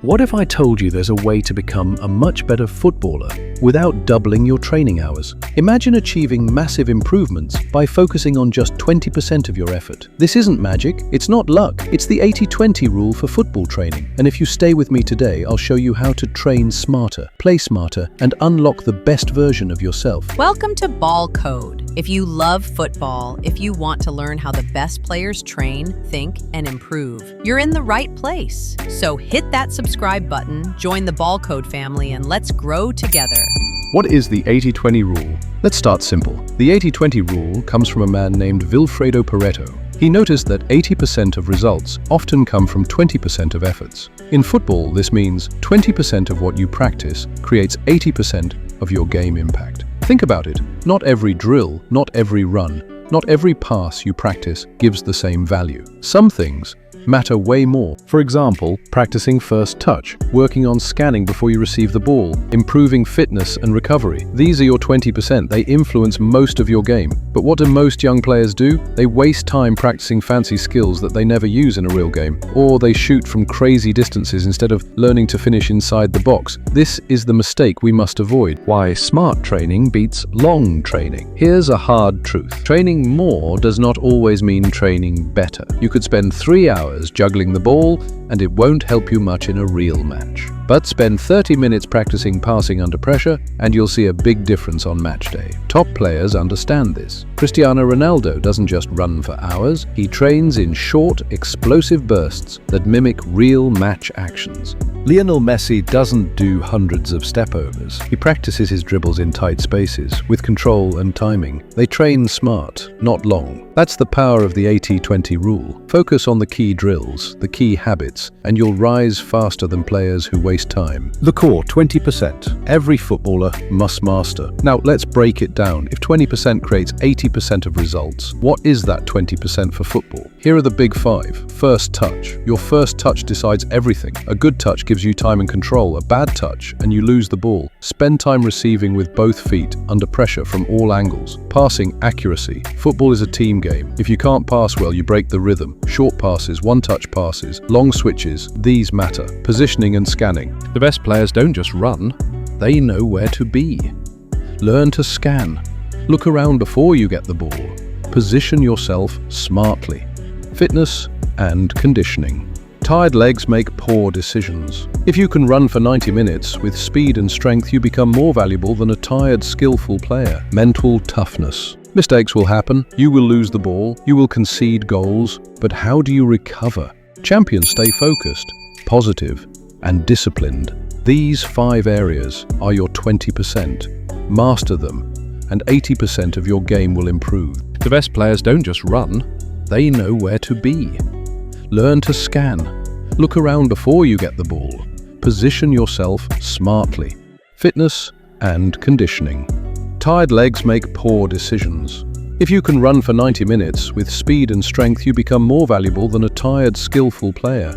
What if I told you there's a way to become a much better footballer without doubling your training hours? Imagine achieving massive improvements by focusing on just 20% of your effort. This isn't magic, it's not luck, it's the 80-20 rule for football training. And if you stay with me today, I'll show you how to train smarter, play smarter, and unlock the best version of yourself. Welcome to BallCode. If you love football, if you want to learn how the best players train, think, and improve, you're in the right place. So hit that subscribe button, join the BallCode family, and let's grow together. What is the 80-20 rule? Let's start simple. The 80-20 rule comes from a man named Vilfredo Pareto. He noticed that 80% of results often come from 20% of efforts. In football, this means 20% of what you practice creates 80% of your game impact. Think about it. Not every drill, not every run, not every pass you practice gives the same value. Some things matter way more. For example, practicing first touch, working on scanning before you receive the ball, improving fitness and recovery. These are your 20%. They influence most of your game. But what do most young players do? They waste time practicing fancy skills that they never use in a real game. Or they shoot from crazy distances instead of learning to finish inside the box. This is the mistake we must avoid. Why smart training beats long training. Here's a hard truth. Training more does not always mean training better. You could spend 3 hours juggling the ball, and it won't help you much in a real match. But spend 30 minutes practicing passing under pressure, and you'll see a big difference on match day. Top players understand this. Cristiano Ronaldo doesn't just run for hours, he trains in short, explosive bursts that mimic real match actions. Lionel Messi doesn't do hundreds of step-overs. He practices his dribbles in tight spaces, with control and timing. They train smart, not long. That's the power of the 80-20 rule. Focus on the key drills, the key habits, and you'll rise faster than players who waste time. The core 20%. Every footballer must master. Now let's break it down. If 20% creates 80% of results, what is that 20% for football? Here are the big 5. First touch. Your first touch decides everything. A good touch gives you time and control. A bad touch, and you lose the ball. Spend time receiving with both feet, under pressure from all angles. Passing accuracy. Football is a team game. If you can't pass well, you break the rhythm. Short passes, one-touch passes, long switches, these matter. Positioning and scanning. The best players don't just run, they know where to be. Learn to scan. Look around before you get the ball. Position yourself smartly. Fitness and conditioning. Tired legs make poor decisions. If you can run for 90 minutes with speed and strength, you become more valuable than a tired, skillful player. Mental toughness. Mistakes will happen. You will lose the ball. You will concede goals. But how do you recover? Champions stay focused, positive, and disciplined. These 5 areas are your 20%. Master them, and 80% of your game will improve. The best players don't just run, they know where to be. Learn to scan. Look around before you get the ball. Position yourself smartly. Fitness and conditioning. Tired legs make poor decisions. If you can run for 90 minutes with speed and strength, you become more valuable than a tired, skillful player.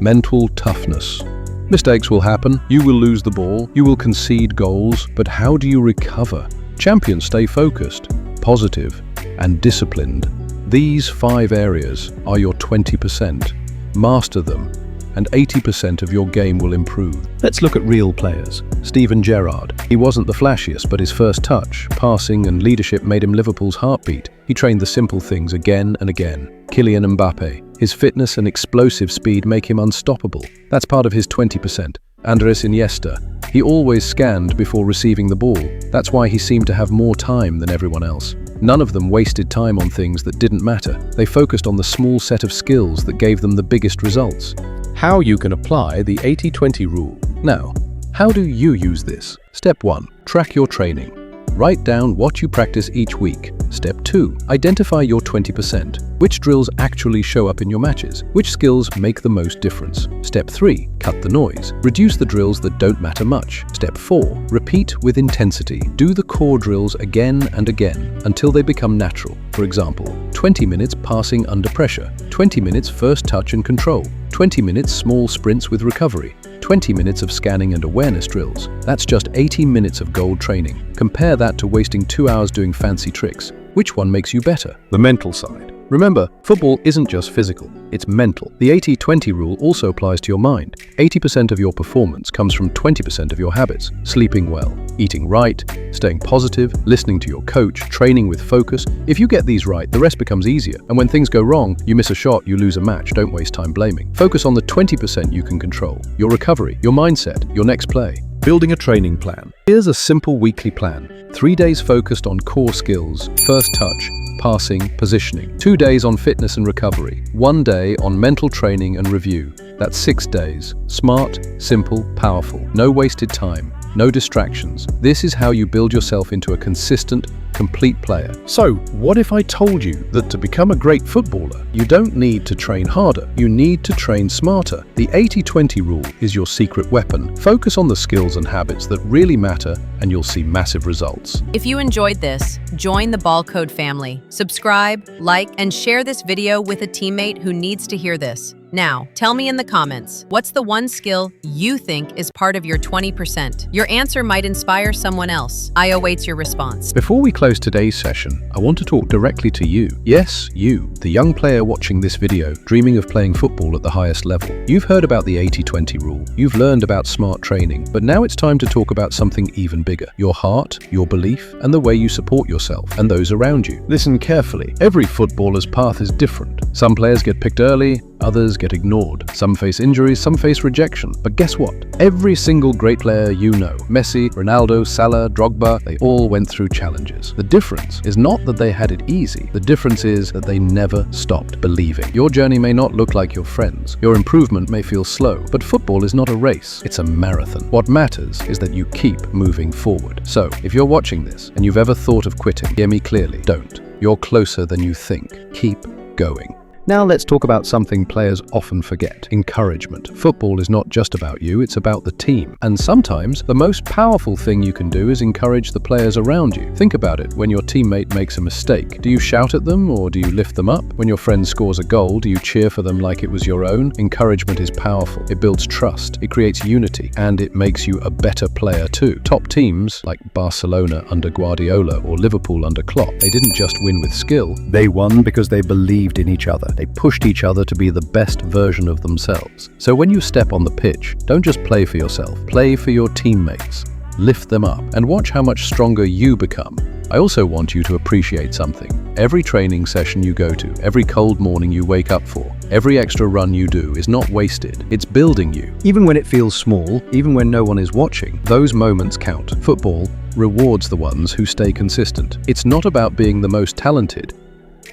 Mental toughness. Mistakes will happen. You will lose the ball. You will concede goals. But how do you recover? Champions stay focused, positive, and disciplined. These 5 areas are your 20%. Master them, and 80% of your game will improve. Let's look at real players. Steven Gerrard. He wasn't the flashiest, but his first touch, passing, and leadership made him Liverpool's heartbeat. He trained the simple things again and again. Kylian Mbappe. His fitness and explosive speed make him unstoppable. That's part of his 20%. Andres Iniesta. He always scanned before receiving the ball. That's why he seemed to have more time than everyone else. None of them wasted time on things that didn't matter. They focused on the small set of skills that gave them the biggest results. How you can apply the 80-20 rule. Now, how do you use this? Step 1. Track your training. Write down what you practice each week. Step 2. Identify your 20%. Which drills actually show up in your matches? Which skills make the most difference? Step 3. Cut the noise. Reduce the drills that don't matter much. Step 4. Repeat with intensity. Do the core drills again and again until they become natural. For example, 20 minutes passing under pressure, 20 minutes first touch and control, 20 minutes small sprints with recovery, 20 minutes of scanning and awareness drills. That's just 80 minutes of gold training. Compare that to wasting 2 hours doing fancy tricks. Which one makes you better? The mental side. Remember, football isn't just physical, it's mental. The 80-20 rule also applies to your mind. 80% of your performance comes from 20% of your habits. Sleeping well, eating right, staying positive, listening to your coach, training with focus. If you get these right, the rest becomes easier. And when things go wrong, you miss a shot, you lose a match, don't waste time blaming. Focus on the 20% you can control. Your recovery, your mindset, your next play. Building a training plan. Here's a simple weekly plan. 3 days focused on core skills, first touch, passing, positioning. 2 days on fitness and recovery. 1 day on mental training and review. That's 6 days. Smart, simple, powerful. No wasted time. No distractions. This is how you build yourself into a consistent, complete player. So, what if I told you that to become a great footballer, you don't need to train harder, you need to train smarter? The 80-20 rule is your secret weapon. Focus on the skills and habits that really matter, and you'll see massive results. If you enjoyed this, join the BallCode family. Subscribe, like, and share this video with a teammate who needs to hear this. Now, tell me in the comments, what's the one skill you think is part of your 20%? Your answer might inspire someone else. I await your response. Before we close today's session, I want to talk directly to you. Yes, you, the young player watching this video, dreaming of playing football at the highest level. You've heard about the 80-20 rule, you've learned about smart training, but now it's time to talk about something even bigger. Your heart, your belief, and the way you support yourself and those around you. Listen carefully. Every footballer's path is different. Some players get picked early, others get ignored. Some face injuries, some face rejection. But guess what? Every single great player you know, Messi, Ronaldo, Salah, Drogba, they all went through challenges. The difference is not that they had it easy. The difference is that they never stopped believing. Your journey may not look like your friends. Your improvement may feel slow. But football is not a race. It's a marathon. What matters is that you keep moving forward. So, if you're watching this and you've ever thought of quitting, hear me clearly. Don't. You're closer than you think. Keep going. Now let's talk about something players often forget: encouragement. Football is not just about you, it's about the team. And sometimes, the most powerful thing you can do is encourage the players around you. Think about it. When your teammate makes a mistake, do you shout at them or do you lift them up? When your friend scores a goal, do you cheer for them like it was your own? Encouragement is powerful. It builds trust, it creates unity, and it makes you a better player too. Top teams, like Barcelona under Guardiola or Liverpool under Klopp, they didn't just win with skill, they won because they believed in each other. They pushed each other to be the best version of themselves. So when you step on the pitch, don't just play for yourself, play for your teammates. Lift them up and watch how much stronger you become. I also want you to appreciate something. Every training session you go to, every cold morning you wake up for, every extra run you do is not wasted. It's building you. Even when it feels small, even when no one is watching, those moments count. Football rewards the ones who stay consistent. It's not about being the most talented.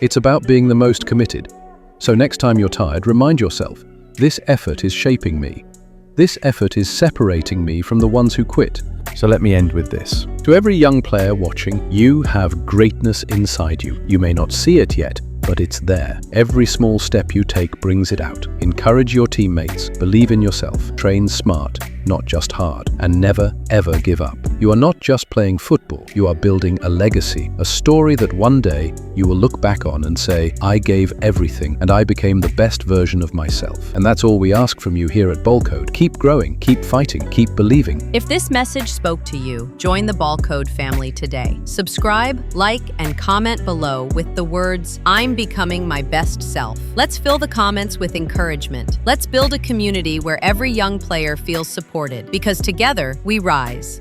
It's about being the most committed. So next time you're tired, remind yourself, this effort is shaping me. This effort is separating me from the ones who quit. So let me end with this. To every young player watching, you have greatness inside you. You may not see it yet, but it's there. Every small step you take brings it out. Encourage your teammates, believe in yourself, train smart, not just hard, and never, ever give up. You are not just playing football, you are building a legacy, a story that one day you will look back on and say, I gave everything and I became the best version of myself. And that's all we ask from you here at BallCode. Keep growing, keep fighting, keep believing. If this message spoke to you, join the BallCode family today. Subscribe, like, and comment below with the words, I'm becoming my best self. Let's fill the comments with encouragement. Let's build a community where every young player feels supported, because together we rise.